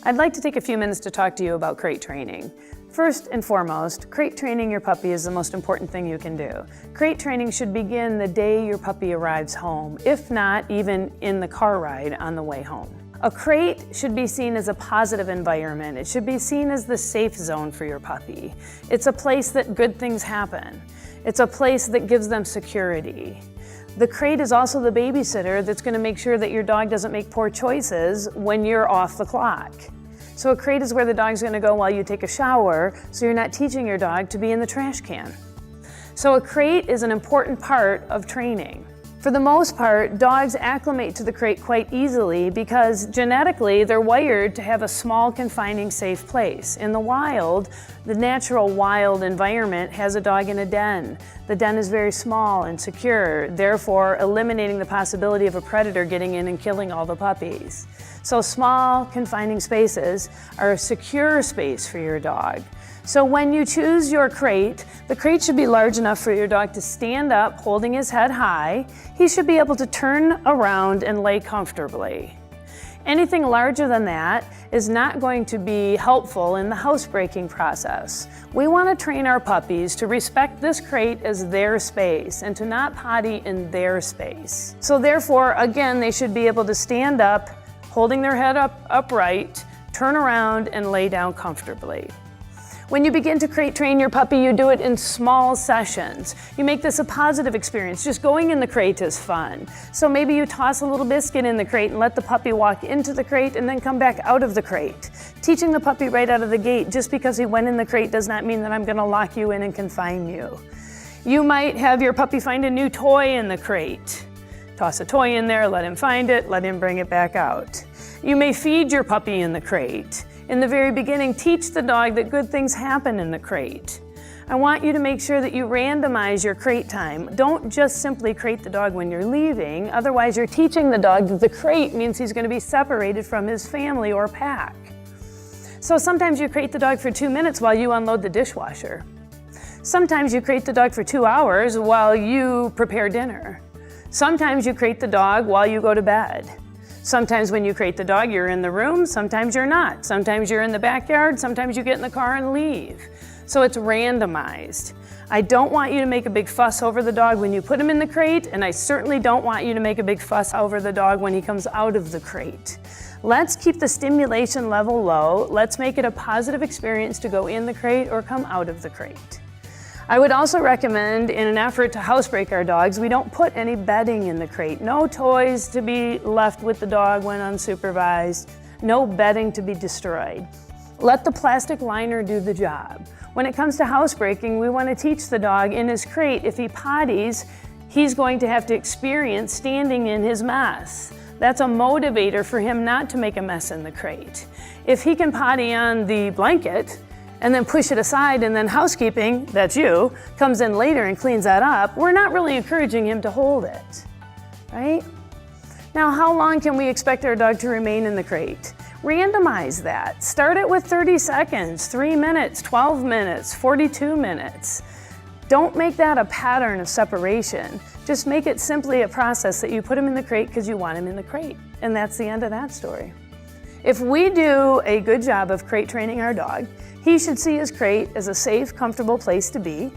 I'd like to take a few minutes to talk to you about crate training. First and foremost, crate training your puppy is the most important thing you can do. Crate training should begin the day your puppy arrives home, if not even in the car ride on the way home. A crate should be seen as a positive environment. It should be seen as the safe zone for your puppy. It's a place that good things happen. It's a place that gives them security. The crate is also the babysitter that's going to make sure that your dog doesn't make poor choices when you're off the clock. So a crate is where the dog's going to go while you take a shower, so you're not teaching your dog to be in the trash can. So a crate is an important part of training. For the most part, dogs acclimate to the crate quite easily because genetically they're wired to have a small, confining, safe place. In the wild, the natural wild environment has a dog in a den. The den is very small and secure, therefore eliminating the possibility of a predator getting in and killing all the puppies. So small, confining spaces are a secure space for your dog. So when you choose your crate, the crate should be large enough for your dog to stand up holding his head high. He should be able to turn around and lay comfortably. Anything larger than that is not going to be helpful in the housebreaking process. We want to train our puppies to respect this crate as their space and to not potty in their space. So therefore, again, they should be able to stand up, holding their head upright, turn around, and lay down comfortably. When you begin to crate train your puppy, you do it in small sessions. You make this a positive experience. Just going in the crate is fun. So maybe you toss a little biscuit in the crate and let the puppy walk into the crate and then come back out of the crate. Teaching the puppy right out of the gate, just because he went in the crate does not mean that I'm going to lock you in and confine you. You might have your puppy find a new toy in the crate. Toss a toy in there, let him find it, let him bring it back out. You may feed your puppy in the crate. In the very beginning, teach the dog that good things happen in the crate. I want you to make sure that you randomize your crate time. Don't just simply crate the dog when you're leaving, otherwise you're teaching the dog that the crate means he's going to be separated from his family or pack. So sometimes you crate the dog for 2 minutes while you unload the dishwasher. Sometimes you crate the dog for 2 hours while you prepare dinner. Sometimes you crate the dog while you go to bed. Sometimes when you crate the dog, you're in the room, sometimes you're not. Sometimes you're in the backyard, sometimes you get in the car and leave. So it's randomized. I don't want you to make a big fuss over the dog when you put him in the crate, and I certainly don't want you to make a big fuss over the dog when he comes out of the crate. Let's keep the stimulation level low. Let's make it a positive experience to go in the crate or come out of the crate. I would also recommend, in an effort to housebreak our dogs, we don't put any bedding in the crate. No toys to be left with the dog when unsupervised. No bedding to be destroyed. Let the plastic liner do the job. When it comes to housebreaking, we want to teach the dog in his crate, if he potties, he's going to have to experience standing in his mess. That's a motivator for him not to make a mess in the crate. If he can potty on the blanket, and then push it aside, and then housekeeping, that's you, comes in later and cleans that up, we're not really encouraging him to hold it, right? Now, how long can we expect our dog to remain in the crate? Randomize that. Start it with 30 seconds, 3 minutes, 12 minutes, 42 minutes. Don't make that a pattern of separation. Just make it simply a process that you put him in the crate because you want him in the crate. And that's the end of that story. If we do a good job of crate training our dog, he should see his crate as a safe, comfortable place to be.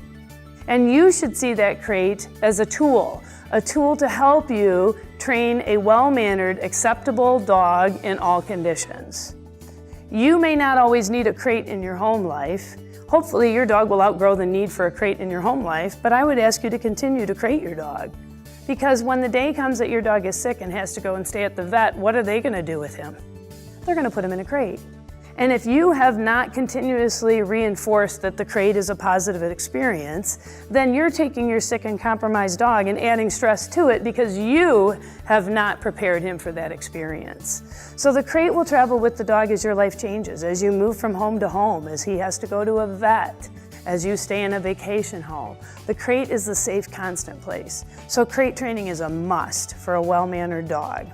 And you should see that crate as a tool to help you train a well-mannered, acceptable dog in all conditions. You may not always need a crate in your home life. Hopefully your dog will outgrow the need for a crate in your home life, but I would ask you to continue to crate your dog. Because when the day comes that your dog is sick and has to go and stay at the vet, what are they going to do with him? They're going to put him in a crate. And if you have not continuously reinforced that the crate is a positive experience, then you're taking your sick and compromised dog and adding stress to it because you have not prepared him for that experience. So the crate will travel with the dog as your life changes, as you move from home to home, as he has to go to a vet, as you stay in a vacation home. The crate is the safe, constant place. So crate training is a must for a well-mannered dog.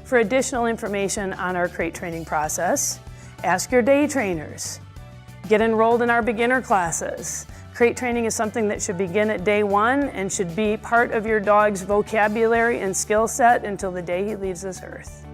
For additional information on our crate training process, ask your day trainers. Get enrolled in our beginner classes. Crate training is something that should begin at day one and should be part of your dog's vocabulary and skill set until the day he leaves this earth.